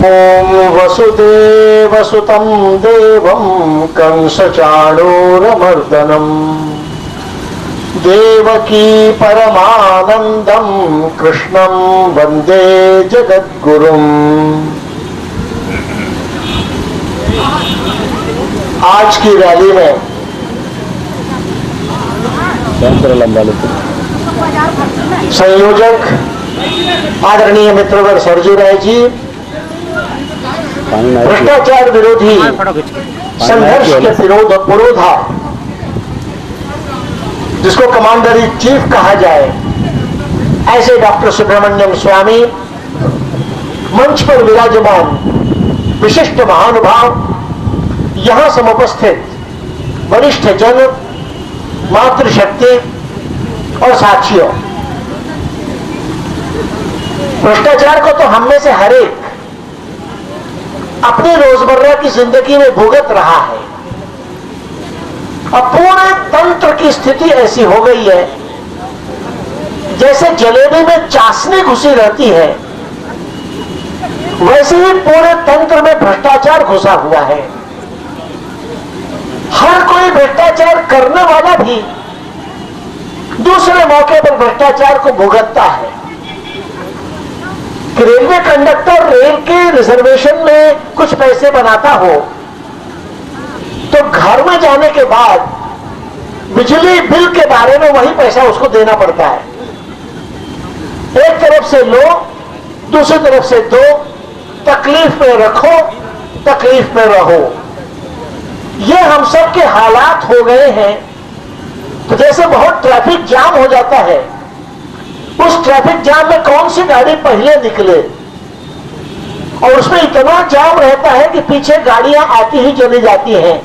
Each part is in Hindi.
ओम वसुदेवसुतं देवं कंसचाणूरमर्दनम् देवकी परमानंदं कृष्णं वंदे जगद्गुरुम्। आज की रैली में संयोजक आदरणीय मित्रवर सरजू राय जी, भ्रष्टाचार विरोधी संघर्ष के पुरोधा जिसको कमांडर इन चीफ कहा जाए, ऐसे डॉक्टर सुब्रमण्यम स्वामी, मंच पर विराजमान विशिष्ट महानुभाव, यहां समुपस्थित वरिष्ठ जन, मातृशक्ति और साथियों, भ्रष्टाचार को तो हम में से हर एक अपनी रोजमर्रा की जिंदगी में भुगत रहा है। अब पूरे तंत्र की स्थिति ऐसी हो गई है जैसे जलेबी में चाशनी घुसी रहती है, वैसे ही पूरे तंत्र में भ्रष्टाचार घुसा हुआ है। हर कोई भ्रष्टाचार करने वाला भी दूसरे मौके पर भ्रष्टाचार को भुगतता है। कि रेलवे कंडक्टर रेल के रिजर्वेशन में कुछ पैसे बनाता हो तो घर में जाने के बाद बिजली बिल के बारे में वही पैसा उसको देना पड़ता है। एक तरफ से लो, दूसरी तरफ से दो, तकलीफ में रखो, तकलीफ में रहो। ये हम सब के हालात हो गए हैं। तो जैसे बहुत ट्रैफिक जाम हो जाता है, उस ट्रैफिक जाम में कौन सी गाड़ी पहले निकले, और उसमें इतना जाम रहता है कि पीछे गाड़ियां आती ही चली जाती हैं,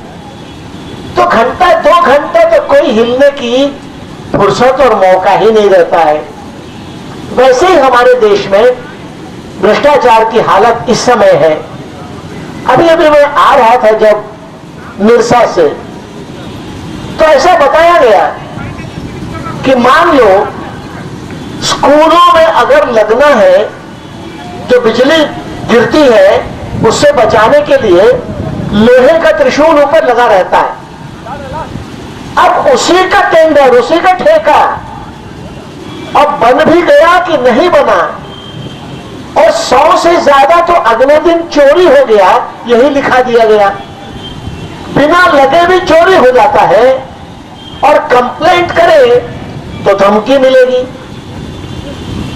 तो घंटा 2 घंटे तो कोई हिलने की फुर्सत और मौका ही नहीं रहता है। वैसे ही हमारे देश में भ्रष्टाचार की हालत इस समय है। अभी अभी मैं आ रहा था जब निरसा से, तो ऐसा बताया गया कि मान लो स्कूलों में अगर लगना है, जो बिजली गिरती है उससे बचाने के लिए लोहे का त्रिशूल ऊपर लगा रहता है। अब उसी का टेंडर, उसी का ठेका अब बन भी गया कि नहीं बना, और 100 से ज्यादा तो अगले दिन चोरी हो गया, यही लिखा दिया गया। बिना लगे भी चोरी हो जाता है, और कंप्लेंट करे तो धमकी मिलेगी।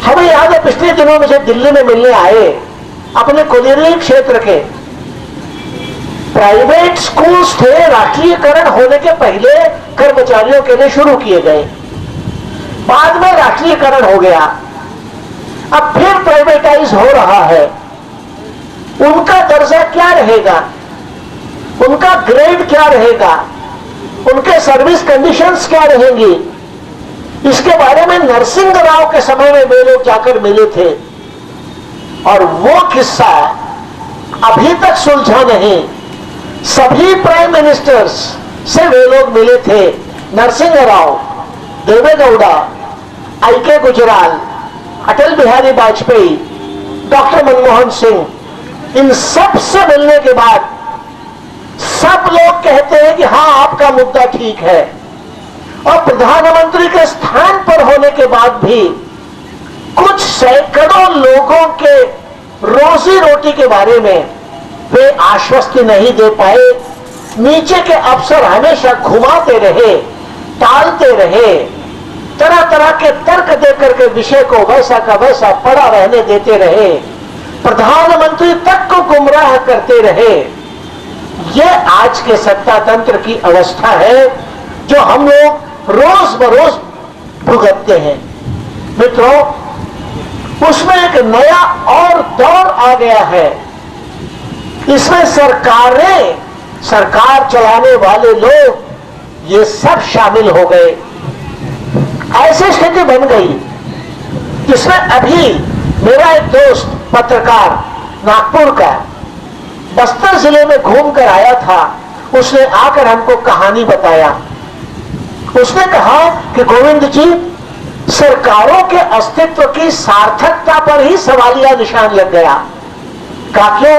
हमें याद है पिछले दिनों में जब दिल्ली में मिलने आए अपने कोलियरी क्षेत्र के प्राइवेट स्कूल्स थे, राष्ट्रीयकरण होने के पहले कर्मचारियों के लिए शुरू किए गए, बाद में राष्ट्रीयकरण हो गया, अब फिर प्राइवेटाइज हो रहा है। उनका दर्जा क्या रहेगा, उनका ग्रेड क्या रहेगा, उनके सर्विस कंडीशंस क्या रहेंगी, इसके बारे में नरसिंह राव के समय में वे लोग जाकर मिले थे, और वो किस्सा अभी तक सुलझा नहीं। सभी प्राइम मिनिस्टर्स से वे लोग मिले थे, नरसिंह राव, देवेगौड़ा, आई.के. गुजराल, अटल बिहारी वाजपेयी, डॉक्टर मनमोहन सिंह, इन सब से मिलने के बाद सब लोग कहते हैं कि हाँ आपका मुद्दा ठीक है। और प्रधानमंत्री के स्थान पर होने के बाद भी कुछ सैकड़ों लोगों के रोजी रोटी के बारे में वे आश्वस्ति नहीं दे पाए। नीचे के अफसर हमेशा घुमाते रहे, टालते रहे, तरह तरह के तर्क देकर के विषय को वैसा का वैसा पड़ा रहने देते रहे, प्रधानमंत्री तक को गुमराह करते रहे। ये आज के सत्ता तंत्र की अवस्था है जो हम लोग रोज बरोज भुगतते हैं। मित्रों, उसमें एक नया और दौर आ गया है। इसमें सरकार चलाने वाले लोग ये सब शामिल हो गए। ऐसी स्थिति बन गई जिसमें अभी मेरा एक दोस्त पत्रकार नागपुर का बस्तर जिले में घूम कर आया था, उसने आकर हमको कहानी बताया। उसने कहा कि गोविंद जी, सरकारों के अस्तित्व की सार्थकता पर ही सवालिया निशान लग गया। क्यों?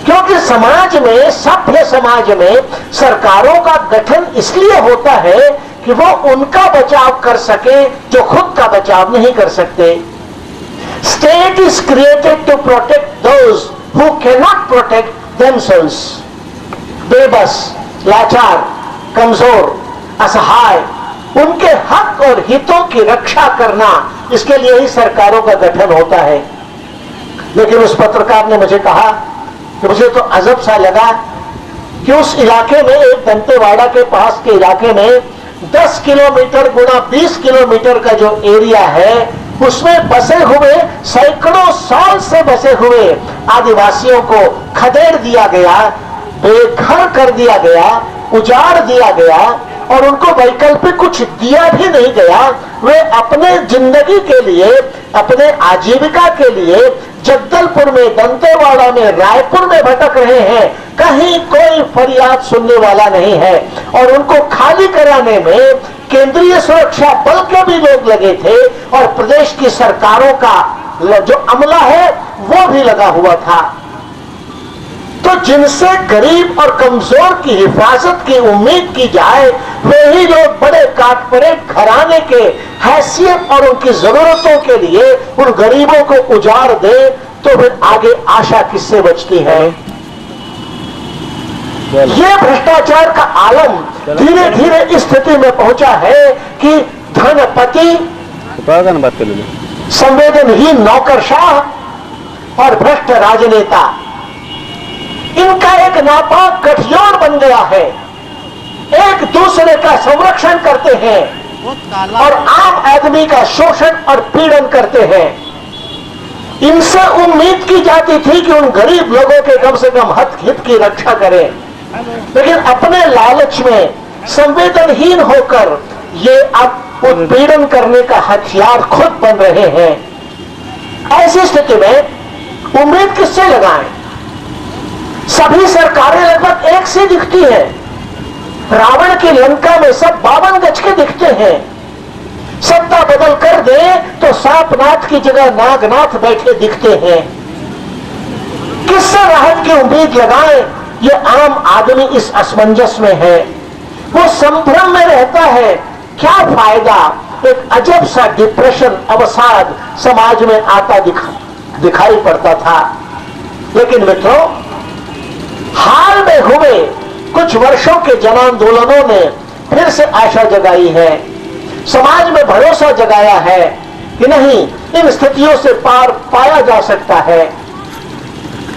क्योंकि समाज में, सभ्य समाज में सरकारों का गठन इसलिए होता है कि वो उनका बचाव कर सके जो खुद का बचाव नहीं कर सकते। State is created to protect those who can not protect themselves. बेबस, लाचार, कमजोर, असहाय, उनके हक और हितों की रक्षा करना, इसके लिए ही सरकारों का गठन होता है। लेकिन उस पत्रकार ने मुझे कहा कि मुझे तो अजब सा लगा कि उस इलाके में, एक दंतेवाड़ा के पास के इलाके में 10 किलोमीटर गुणा 20 किलोमीटर का जो एरिया है, उसमें बसे हुए, सैकड़ों साल से बसे हुए आदिवासियों को खदेड़ दिया गया, बेघर कर दिया गया, उजाड़ दिया गया और उनको वैकल्पिक कुछ दिया भी नहीं गया। वे अपने जिंदगी के लिए, अपने आजीविका के लिए जगदलपुर में, दंतेवाड़ा में, रायपुर में भटक रहे हैं। कहीं कोई फरियाद सुनने वाला नहीं है। और उनको खाली कराने में केंद्रीय सुरक्षा बल के भी लोग लगे थे और प्रदेश की सरकारों का जो अमला है वो भी लगा हुआ था। तो जिनसे गरीब और कमजोर की हिफाजत की उम्मीद की जाए, वे ही लोग बड़े कारपोरेट घराने के हैसियत और उनकी जरूरतों के लिए उन गरीबों को उजाड़ दे, तो फिर आगे आशा किससे बचती है? ये भ्रष्टाचार का आलम धीरे धीरे इस स्थिति में पहुंचा है कि धनपति, संवेदनहीन नौकरशाह और भ्रष्ट राजनेता, इनका एक नापाक गठजोड़ बन गया है। एक दूसरे का संरक्षण करते हैं और आम आदमी का शोषण और पीड़न करते हैं। इनसे उम्मीद की जाती थी कि उन गरीब लोगों के कम से कम हित की रक्षा करें, लेकिन अपने लालच में संवेदनहीन होकर ये अब उत्पीड़न करने का हथियार खुद बन रहे हैं। ऐसी स्थिति में उम्मीद किससे लगाएं? सभी सरकारें लगभग एक सी दिखती है। रावण की लंका में सब 52 गज के दिखते हैं। सत्ता बदल कर दे तो सांपनाथ की जगह नागनाथ बैठे दिखते हैं। किससे राहत की उम्मीद लगाएं? ये आम आदमी इस असमंजस में है। वो संभ्रम में रहता है, क्या फायदा? एक अजब सा डिप्रेशन, अवसाद समाज में आता दिखाई पड़ता था। लेकिन मित्रों, हाल में हुए कुछ वर्षों के जन आंदोलनों ने फिर से आशा जगाई है, समाज में भरोसा जगाया है कि नहीं, इन स्थितियों से पार पाया जा सकता है।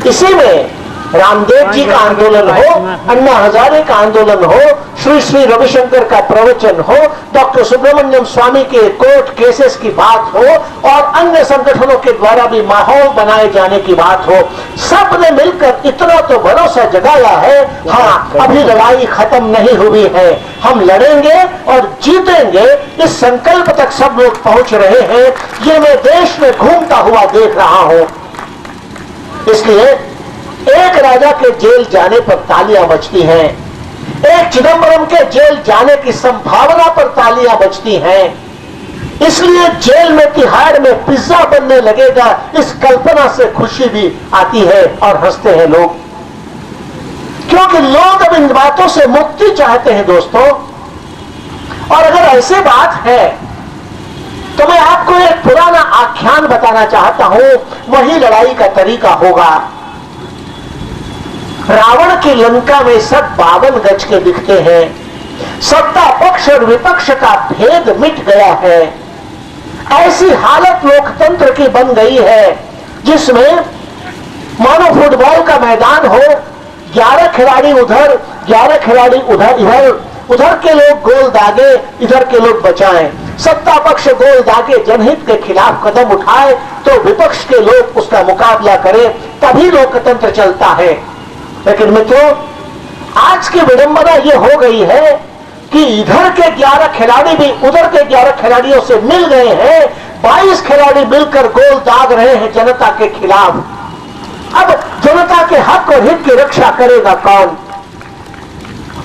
इसी में रामदेव जी का आंदोलन हो, अन्ना हजारे का आंदोलन हो, श्री श्री रविशंकर का प्रवचन हो, डॉक्टर सुब्रमण्यम स्वामी के कोर्ट केसेस की बात हो और अन्य संगठनों के द्वारा भी माहौल बनाए जाने की बात हो, सब ने मिलकर इतना तो भरोसा जगाया है, हाँ, अभी लड़ाई खत्म नहीं हुई है, हम लड़ेंगे और जीतेंगे। इस संकल्प तक सब लोग पहुंच रहे हैं। ये मैं देश में घूमता हुआ देख रहा हूं। इसलिए एक राजा के जेल जाने पर तालियां बजती हैं, एक चिदंबरम के जेल जाने की संभावना पर तालियां बजती हैं। इसलिए जेल में, तिहाड़ में पिज्जा बनने लगेगा, इस कल्पना से खुशी भी आती है और हंसते हैं लोग, क्योंकि लोग अब इन बातों से मुक्ति चाहते हैं दोस्तों। और अगर ऐसी बात है तो मैं आपको एक पुराना आख्यान बताना चाहता हूं, वही लड़ाई का तरीका होगा। रावण की लंका में सब 52 गज के दिखते हैं। सत्ता पक्ष और विपक्ष का भेद मिट गया है। ऐसी हालत लोकतंत्र की बन गई है जिसमें मानो फुटबॉल का मैदान हो, 11 खिलाड़ी उधर, 11 खिलाड़ी उधर, उधर के लोग गोल दागे, इधर के लोग बचाएं। सत्ता पक्ष गोल दागे जनहित के खिलाफ कदम उठाए तो विपक्ष के लोग उसका मुकाबला करें, तभी लोकतंत्र चलता है। लेकिन मित्रों, आज की विडंबना यह हो गई है कि इधर के 11 खिलाड़ी भी उधर के 11 खिलाड़ियों से मिल गए हैं। 22 खिलाड़ी मिलकर गोल दाग रहे हैं जनता के खिलाफ। अब जनता के हक और हित की रक्षा करेगा कौन?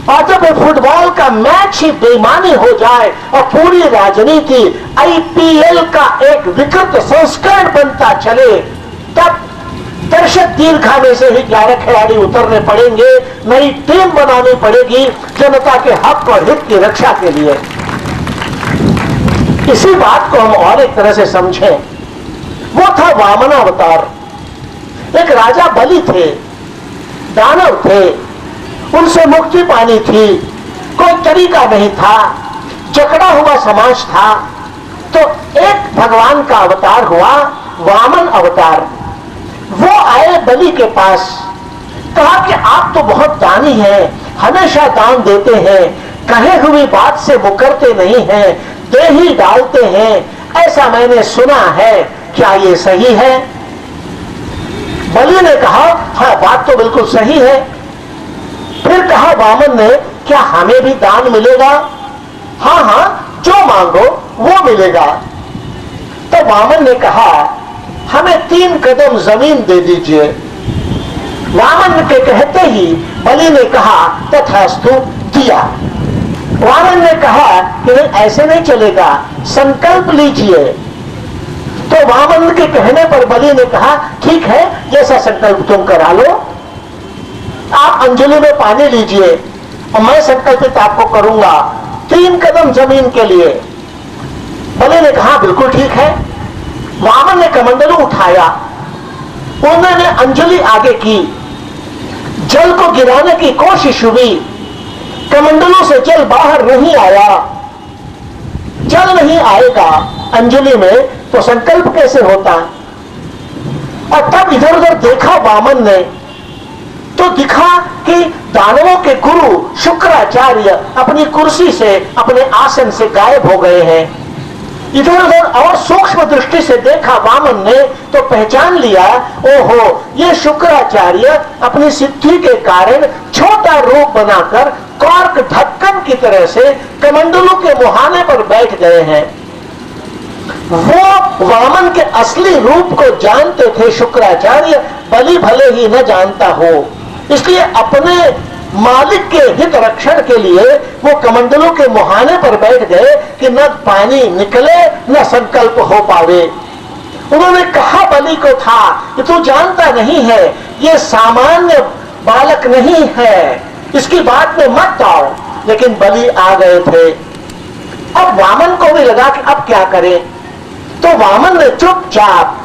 और जब फुटबॉल का मैच ही बेईमानी हो जाए और पूरी राजनीति आईपीएल का एक विकृत संस्करण बनता चले, तब दर्शक दीर्घा में से ही 11 खिलाड़ी उतरने पड़ेंगे, नई टीम बनानी पड़ेगी जनता के हक और हित की रक्षा के लिए। इसी बात को हम और एक तरह से समझें, वो था वामन अवतार। एक राजा बलि थे, दानव थे, उनसे मुक्ति पानी थी, कोई तरीका नहीं था, जकड़ा हुआ समाज था, तो एक भगवान का अवतार हुआ वामन अवतार। वो आए बलि के पास, कहा कि आप तो बहुत दानी हैं, हमेशा दान देते हैं, कहे हुई बात से मुकरते नहीं हैं, दे ही डालते हैं, ऐसा मैंने सुना है, क्या ये सही है? बलि ने कहा, हाँ बात तो बिल्कुल सही है। फिर कहा वामन ने, क्या हमें भी दान मिलेगा? हाँ हाँ, जो मांगो वो मिलेगा। तो वामन ने कहा, हमें 3 कदम जमीन दे दीजिए। वामन के कहते ही बलि ने कहा, तथास्तु, दिया। वामन ने कहा कि ऐसे नहीं चलेगा, संकल्प लीजिए। तो वामन के कहने पर बलि ने कहा, ठीक है, जैसा संकल्प तुम करा लो, आप अंजलि में पानी लीजिए और मैं संकल्पित आपको करूंगा 3 कदम जमीन के लिए। बलि ने कहा, बिल्कुल ठीक है। वामन ने कमंडलू उठाया, उन्होंने अंजलि आगे की, जल को गिराने की कोशिश हुई, कमंडलों से जल बाहर नहीं आया। जल नहीं आएगा अंजलि में तो संकल्प कैसे होता? और तब इधर उधर देखा वामन ने, तो दिखा कि दानवों के गुरु शुक्राचार्य अपनी कुर्सी से, अपने आसन से गायब हो गए हैं। इधर उधर और सूक्ष्म दृष्टि से देखा वामन ने तो पहचान लिया, ओहो, ये शुक्राचार्य अपनी सिद्धि के कारण छोटा रूप बनाकर कॉर्क ढक्कन की तरह से कमंडलों के मुहाने पर बैठ गए हैं। वो वामन के असली रूप को जानते थे शुक्राचार्य, बलि भले ही न जानता हो, इसलिए अपने मालिक के हित रक्षण के लिए वो कमंडलों के मुहाने पर बैठ गए कि न पानी निकले न संकल्प हो पावे। उन्होंने कहा बलि को था कि तू जानता नहीं है, ये सामान्य बालक नहीं है, इसकी बात में मत आओ। लेकिन बलि आ गए थे। अब वामन को भी लगा कि अब क्या करें, तो वामन ने चुपचाप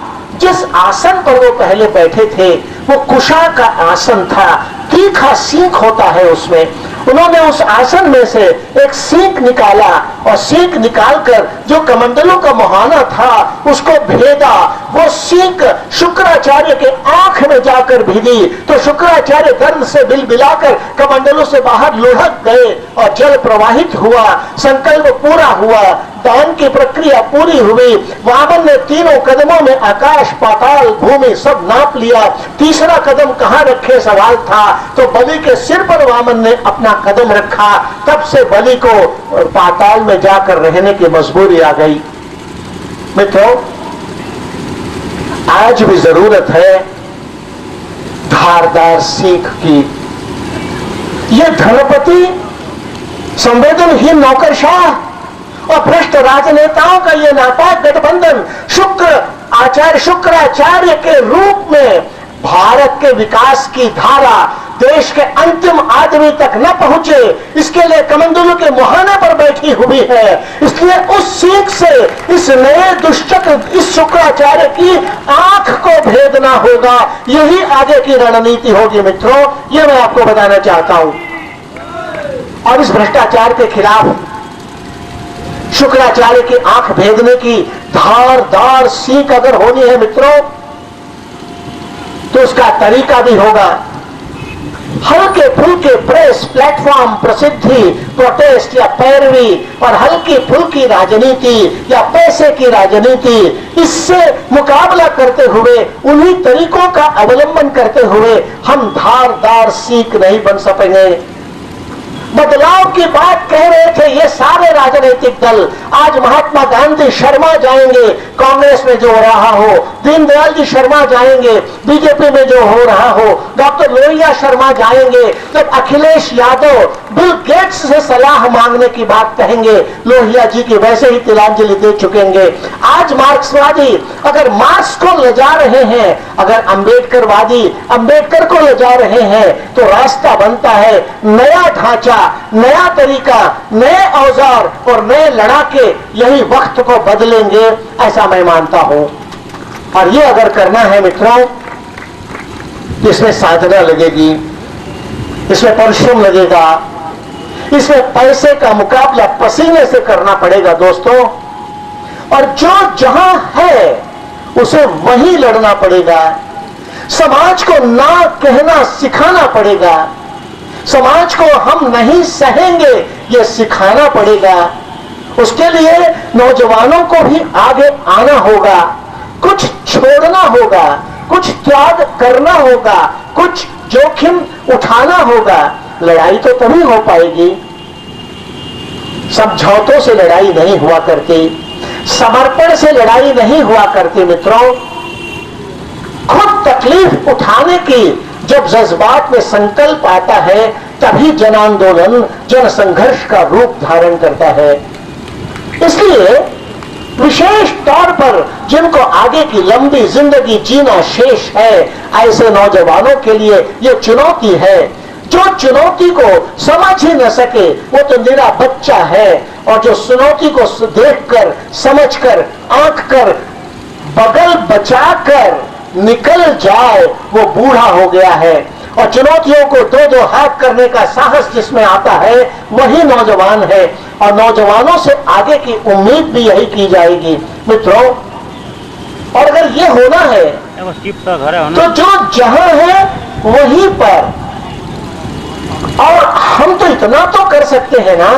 जिस आसन पर वो पहले बैठे थे, वो कुशा का आसन था, तीखा सींक होता है उसमें, उन्होंने उस आसन में से एक सींक निकाला और सींक निकालकर जो कमंडलों का मुहाना था उसको भेदा। वो सींक शुक्राचार्य के आंख में जाकर भिदी तो शुक्राचार्य दर्द से बिलबिलाकर कमंडलों से बाहर लुढ़क गए और जल प्रवाहित हुआ, संकल्प पूरा हुआ, दान की प्रक्रिया पूरी हुई। वामन ने 3 कदमों में आकाश पाताल भूमि सब नाप लिया, तीसरा कदम कहां रखे सवाल था, तो बलि के सिर पर वामन ने अपना कदम रखा। तब से बलि को पाताल में जाकर रहने की मजबूरी आ गई। मित्रों, आज भी जरूरत है धारदार सीख की। ये धनपति, संवेदनहीन नौकरशाह और भ्रष्ट राजनेताओं का ये नापाक गठबंधन शुक्राचार्य के रूप में भारत के विकास की धारा देश के अंतिम आदमी तक न पहुंचे, इसके लिए कमंडलों के मुहाने पर बैठी हुई है। इसलिए उस सीख से इस नए दुष्चक्र, इस शुक्राचार्य की आंख को भेदना होगा। यही आगे की रणनीति होगी मित्रों, ये मैं आपको बताना चाहता हूं। और इस भ्रष्टाचार के खिलाफ शुक्राचार्य की आंख भेदने की धारदार सीख अगर होनी है मित्रों, तो उसका तरीका भी होगा। हल्के फुल्के प्रेस प्लेटफॉर्म, प्रसिद्धि, प्रोटेस्ट या पैरवी और हल्की फुल्की राजनीति या पैसे की राजनीति, इससे मुकाबला करते हुए, उन्हीं तरीकों का अवलंबन करते हुए हम धारदार सीख नहीं बन सकेंगे। बदलाव की बात कह रहे थे ये सारे राजनीतिक दल, आज महात्मा गांधी शर्मा जाएंगे कांग्रेस में जो रहा हो दीनदयाल जी शर्मा जाएंगे, बीजेपी में जो हो रहा हो, डॉक्टर लोहिया शर्मा जाएंगे, जब अखिलेश यादव बिल गेट्स से सलाह मांगने की बात कहेंगे, लोहिया जी की वैसे ही तिलांजलि दे चुकेंगे। आज मार्क्सवादी अगर मार्क्स को ले जा रहे हैं, अगर अंबेडकरवादी अंबेडकर को ले जा रहे हैं, तो रास्ता बनता है नया ढांचा, नया तरीका, नए औजार और नए लड़ाके यही वक्त को बदलेंगे, ऐसा मैं मानता हूं। और ये अगर करना है मित्रों, इसमें साधना लगेगी, इसमें परिश्रम लगेगा, इसमें पैसे का मुकाबला पसीने से करना पड़ेगा दोस्तों। और जो जहां है उसे वहीं लड़ना पड़ेगा। समाज को ना कहना सिखाना पड़ेगा, समाज को हम नहीं सहेंगे ये सिखाना पड़ेगा। उसके लिए नौजवानों को भी आगे आना होगा, कुछ छोड़ना होगा, कुछ त्याग करना होगा, कुछ जोखिम उठाना होगा। लड़ाई तो तभी हो पाएगी, समझौतों से लड़ाई नहीं हुआ करती, समर्पण से लड़ाई नहीं हुआ करती मित्रों। खुद तकलीफ उठाने की जब जज्बात में संकल्प आता है, तभी जन आंदोलन, जन संघर्ष का रूप धारण करता है। इसलिए विशेष तौर पर जिनको आगे की लंबी जिंदगी जीना शेष है, ऐसे नौजवानों के लिए यह चुनौती है। जो चुनौती को समझ ही न सके वो तो निरा बच्चा है, और जो चुनौती को देखकर, समझकर, आंक कर, बगल बचाकर निकल जाए वो बूढ़ा हो गया है। और चुनौतियों को दो दो हाथ करने का साहस जिसमें आता है वही नौजवान है, और नौजवानों से आगे की उम्मीद भी यही की जाएगी मित्रों। और अगर ये होना है तो जो जहां है वहीं पर, और हम तो इतना तो कर सकते हैं ना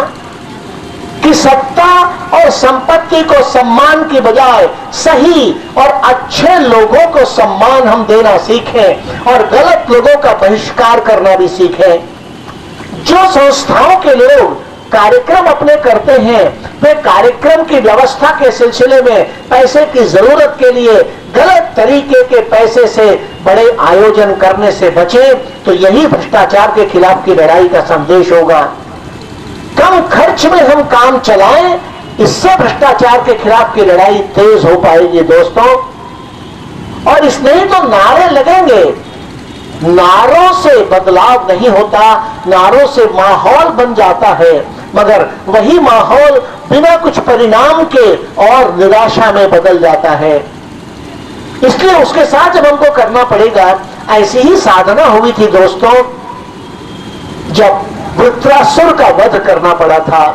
कि सत्ता और संपत्ति को सम्मान की बजाय सही और अच्छे लोगों को सम्मान हम देना सीखें, और गलत लोगों का बहिष्कार करना भी सीखें। जो संस्थाओं के लोग कार्यक्रम अपने करते हैं, वे कार्यक्रम की व्यवस्था के सिलसिले में पैसे की जरूरत के लिए गलत तरीके के पैसे से बड़े आयोजन करने से बचें, तो यही भ्रष्टाचार के खिलाफ की लड़ाई का संदेश होगा। कम खर्च में हम काम चलाएं, इससे भ्रष्टाचार के खिलाफ की लड़ाई तेज हो पाएगी दोस्तों। और इसमें ही तो नारे लगेंगे, नारों से बदलाव नहीं होता, नारों से माहौल बन जाता है, मगर वही माहौल बिना कुछ परिणाम के और निराशा में बदल जाता है। इसलिए उसके साथ जब हमको करना पड़ेगा, ऐसी ही साधना हुई थी दोस्तों जब वृत्रासुर का वध करना पड़ा था।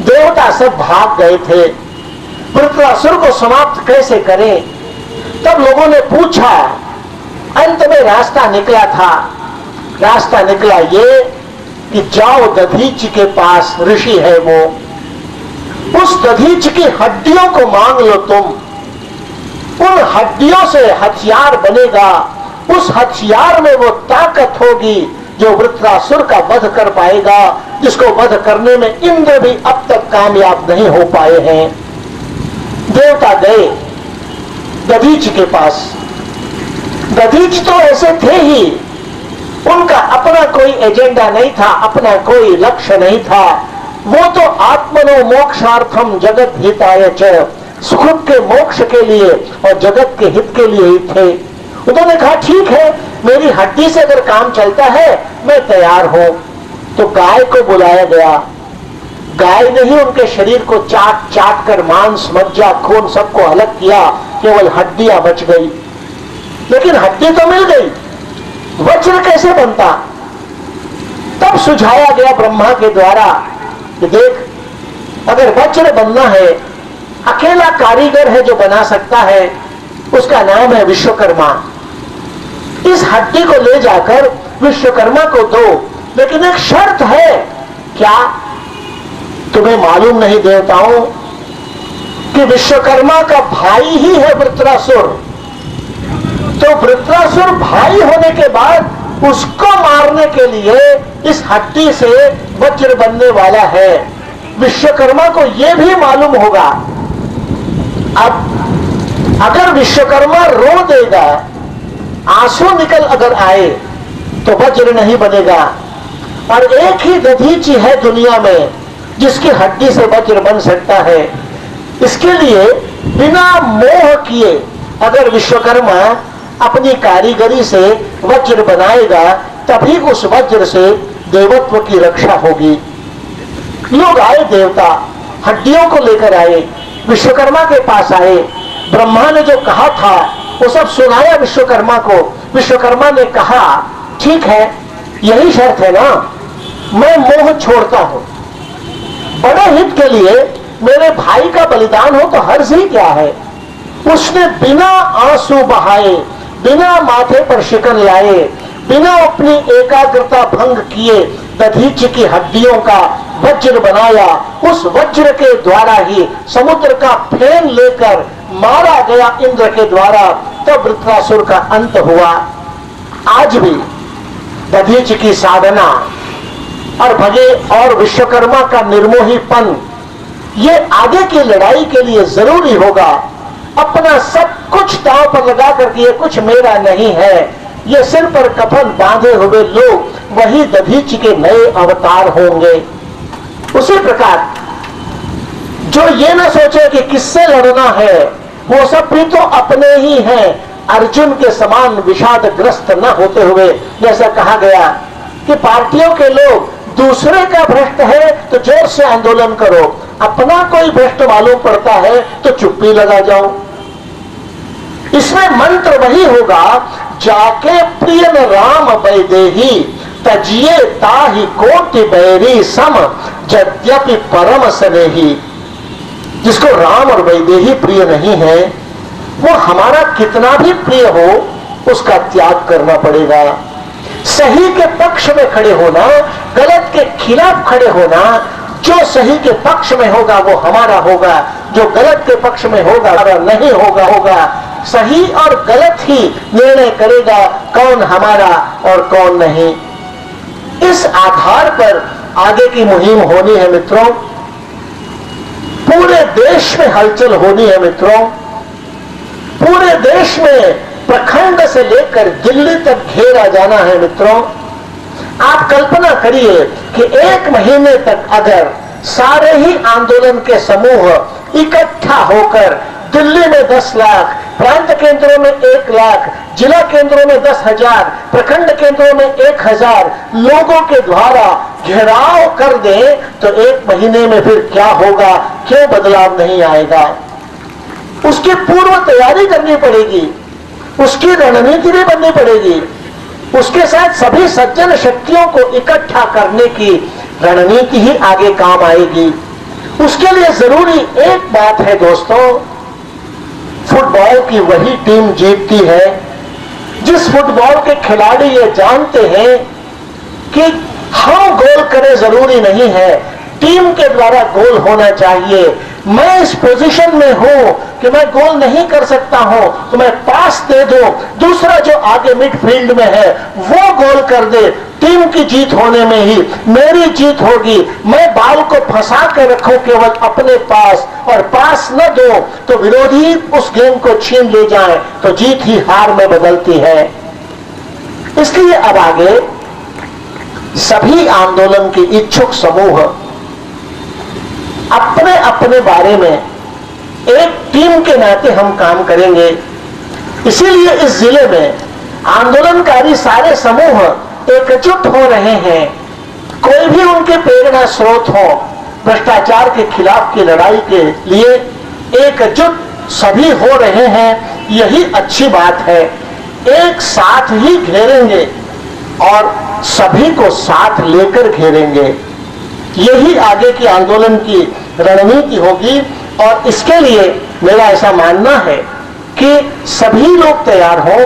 देवता सब भाग गए थे, वृत्रासुर को समाप्त कैसे करें। तब लोगों ने पूछा, अंत में रास्ता निकला था। रास्ता निकला ये कि जाओ दधीच के पास, ऋषि है वो, उस दधीच की हड्डियों को मांग लो तुम, उन हड्डियों से हथियार बनेगा, उस हथियार में वो ताकत होगी जो वृत्रासुर का वध कर पाएगा, जिसको वध करने में इंद्र भी अब तक कामयाब नहीं हो पाए हैं। देवता गए दधीच के पास। दधीच तो ऐसे थे ही, उनका अपना कोई एजेंडा नहीं था, अपना कोई लक्ष्य नहीं था। वो तो आत्मनो मोक्षार्थम जगत हिताय च, सुख के मोक्ष के लिए और जगत के हित के लिए ही थे। उन्होंने कहा ठीक है, मेरी हड्डी से अगर काम चलता है मैं तैयार हूं। तो गाय को बुलाया गया। गाय ने ही उनके शरीर को चाट चाट कर मांस, मज्जा, खून सबको अलग किया, केवल हड्डियां बच गई। लेकिन हड्डी तो मिल गई, वज्र कैसे बनता? तब सुझाया गया ब्रह्मा के द्वारा कि देख, अगर वज्र बनना है, अकेला कारीगर है जो बना सकता है, उसका नाम है विश्वकर्मा। इस हड्डी को ले जाकर विश्वकर्मा को दो, लेकिन एक शर्त है। क्या तुम्हें मालूम नहीं देवताओं कि विश्वकर्मा का भाई ही है वृत्रासुर? तो वृत्रासुर भाई होने के बाद उसको मारने के लिए इस हड्डी से वज्र बनने वाला है। विश्वकर्मा को यह भी मालूम होगा। अब अगर विश्वकर्मा रो देगा, आंसू निकल अगर आए, तो वज्र नहीं बनेगा। और एक ही दधीचि है दुनिया में जिसकी हड्डी से वज्र बन सकता है। इसके लिए बिना मोह किए अगर विश्वकर्मा अपनी कारीगरी से वज्र बनाएगा, तभी उस वज्र से देवत्व की रक्षा होगी। लोग आए, देवता हड्डियों को लेकर आए, विश्वकर्मा के पास आए। ब्रह्मा ने जो कहा था वो सब सुनाया विश्वकर्मा को। विश्वकर्मा ने कहा, ठीक है, यही शर्त है ना, मैं मोह छोड़ता हूं, बड़े हित के लिए मेरे भाई का बलिदान हो तो हर्ज ही क्या है। उसने बिना आंसू बहाए, बिना माथे पर शिकन लाए, बिना अपनी एकाग्रता भंग किए दधीचि की हड्डियों का वज्र बनाया। उस वज्र के द्वारा ही समुद्र का फेन लेकर मारा गया इंद्र के द्वारा, तब वृत्रासुर का अंत हुआ। आज भी दधीचि की साधना और भगे और विश्वकर्मा का निर्मोहीपन, ये आगे की लड़ाई के लिए जरूरी होगा। अपना सब कुछ दांव पर लगा करके ये कुछ मेरा नहीं है, ये सिर पर कफन बांधे हुए लोग वही दधीचि के नए अवतार होंगे। उसी प्रकार जो ये ना सोचे कि किससे लड़ना है, वो सब भी तो अपने ही हैं। अर्जुन के समान विषादग्रस्त न होते हुए, जैसा कहा गया कि पार्टियों के लोग दूसरे का भ्रष्ट है तो जोर से आंदोलन करो, अपना कोई भ्रष्ट मालूम पड़ता है तो चुप्पी लगा जाओ। इसमें मंत्र वही होगा, जाके प्रियन राम वैदेही तजिए ताहि कोटि बैरी सम यद्यपि परम स्नेही। जिसको राम और वैदेही प्रिय नहीं है, वो हमारा कितना भी प्रिय हो, उसका त्याग करना पड़ेगा। सही के पक्ष में खड़े होना, गलत के खिलाफ खड़े होना। जो सही के पक्ष में होगा वो हमारा होगा, जो गलत के पक्ष में होगा हमारा नहीं होगा। सही और गलत ही निर्णय करेगा कौन हमारा और कौन नहीं। इस आधार पर आगे की मुहिम होनी है मित्रों। पूरे देश में हलचल होनी है मित्रों। पूरे देश में प्रखंड से लेकर दिल्ली तक घेरा जाना है मित्रों। आप कल्पना करिए कि एक महीने तक अगर सारे ही आंदोलन के समूह इकट्ठा होकर दिल्ली में 10 लाख, प्रांत केंद्रों में 1 लाख, जिला केंद्रों में 10,000, प्रखंड केंद्रों में 1,000 लोगों के द्वारा घेराव कर दे, तो एक महीने में फिर क्या होगा, क्यों बदलाव नहीं आएगा। उसकी पूर्व तैयारी करनी पड़ेगी, उसकी रणनीति भी बननी पड़ेगी, उसके साथ सभी सज्जन शक्तियों को इकट्ठा करने की रणनीति ही आगे काम आएगी। उसके लिए जरूरी एक बात है दोस्तों, फुटबॉल की वही टीम जीतती है जिस फुटबॉल के खिलाड़ी ये जानते हैं कि हम गोल करें जरूरी नहीं है, टीम के द्वारा गोल होना चाहिए। मैं इस पोजीशन में हूं कि मैं गोल नहीं कर सकता हूं, तो मैं पास दे दूं, दूसरा जो आगे मिडफील्ड में है वो गोल कर दे, टीम की जीत होने में ही मेरी जीत होगी। मैं बाल को फंसा कर रखूं केवल अपने पास और पास न दो तो विरोधी उस गेम को छीन ले जाए, तो जीत ही हार में बदलती है। इसलिए अब आगे सभी आंदोलन के इच्छुक समूह अपने अपने बारे में एक टीम के नाते हम काम करेंगे। इसीलिए इस जिले में आंदोलनकारी सारे समूह एकजुट हो रहे हैं। कोई भी उनके प्रेरणा स्रोत हो, भ्रष्टाचार के खिलाफ की लड़ाई के लिए एकजुट सभी हो रहे हैं, यही अच्छी बात है। एक साथ ही घेरेंगे और सभी को साथ लेकर घेरेंगे, यही आगे की आंदोलन की रणनीति होगी। और इसके लिए मेरा ऐसा मानना है कि सभी लोग तैयार हो,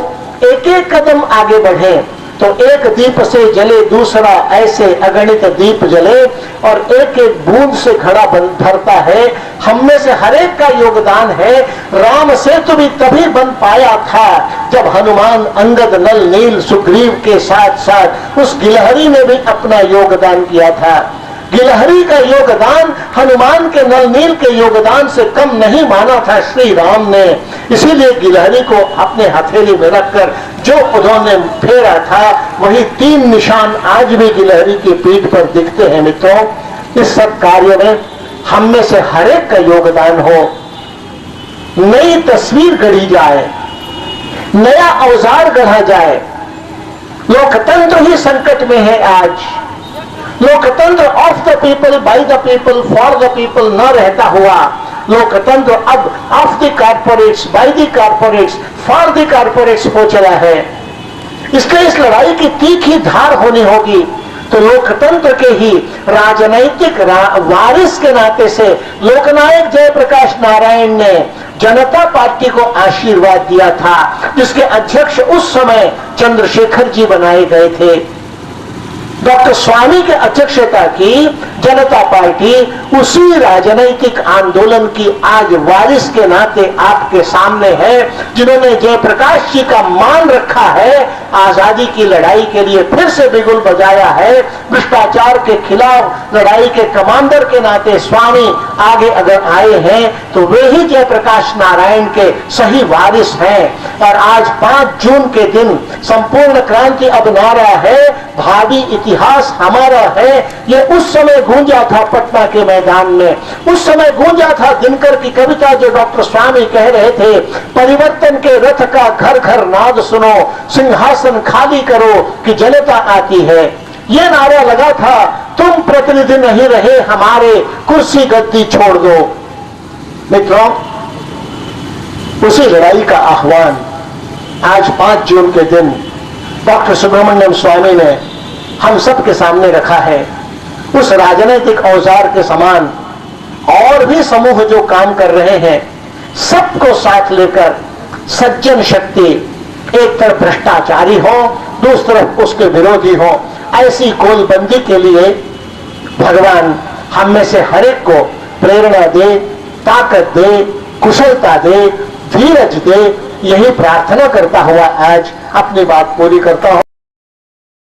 एक एक कदम आगे बढ़े तो एक दीप से जले दूसरा, ऐसे अगणित दीप जले और एक एक बूंद से घड़ा भरता है। हम में से हर एक का योगदान है। राम सेतु भी तभी बन पाया था जब हनुमान, अंगद, नल, नील, सुग्रीव के साथ साथ उस गिलहरी ने भी अपना योगदान किया था। गिलहरी का योगदान हनुमान के नलनील के योगदान से कम नहीं माना था श्री राम ने। इसीलिए गिलहरी को अपने हथेली में रखकर जो उन्होंने फेरा था वही 3 निशान आज भी गिलहरी की पीठ पर दिखते हैं। मित्रों, इस सब कार्य में हम में से हर एक का योगदान हो, नई तस्वीर गढ़ी जाए, नया औजार गढ़ा जाए। लोकतंत्र ही संकट में है आज। लोकतंत्र of the people, by the people, for the people न रहता हुआ लोकतंत्र अब of the corporates, by the corporates, for the corporates हो चला है। इसलिए इस लड़ाई की तीखी धार होनी होगी। तो लोकतंत्र के ही राजनैतिक वारिस के नाते से लोकनायक जयप्रकाश नारायण ने जनता पार्टी को आशीर्वाद दिया था, जिसके अध्यक्ष उस समय चंद्रशेखर जी बनाए गए थे। डॉक्टर स्वामी के अध्यक्षता की जनता पार्टी उसी राजनैतिक आंदोलन की आज वारिस के नाते आपके सामने है, जिन्होंने जयप्रकाश जी का मान रखा है, आजादी की लड़ाई के लिए फिर से बिगुल बजाया है। भ्रष्टाचार के खिलाफ लड़ाई के कमांडर के नाते स्वामी आगे अगर आए हैं तो वे ही जयप्रकाश नारायण के सही वारिस हैं। और आज 5 जून के दिन संपूर्ण क्रांति अब नारा है, भावी इतिहास हमारा है। ये उस समय गूंजा था पटना के मैदान में, उस समय गूंजा था दिनकर की कविता जो डॉक्टर स्वामी कह रहे थे, परिवर्तन के रथ का घर घर नाद सुनो, सिंहासन खाली करो कि जनता आती है। ये नारा लगा था, तुम प्रतिनिधि नहीं रहे हमारे, कुर्सी गद्दी छोड़ दो। मित्रों, उसी लड़ाई का आह्वान आज 5 जून के दिन डॉक्टर सुब्रमण्यम स्वामी ने हम सब के सामने रखा है। उस राजनीतिक औजार के समान और भी समूह जो काम कर रहे हैं, सबको साथ लेकर सज्जन शक्ति, एक तरफ भ्रष्टाचारी हो, दूसरी तरफ उसके विरोधी हो, ऐसी गोलबंदी के लिए भगवान हम में से हर एक को प्रेरणा दे, ताकत दे, कुशलता दे, धीरज दे। यही प्रार्थना करता हुआ आज अपनी बात पूरी करता हूं।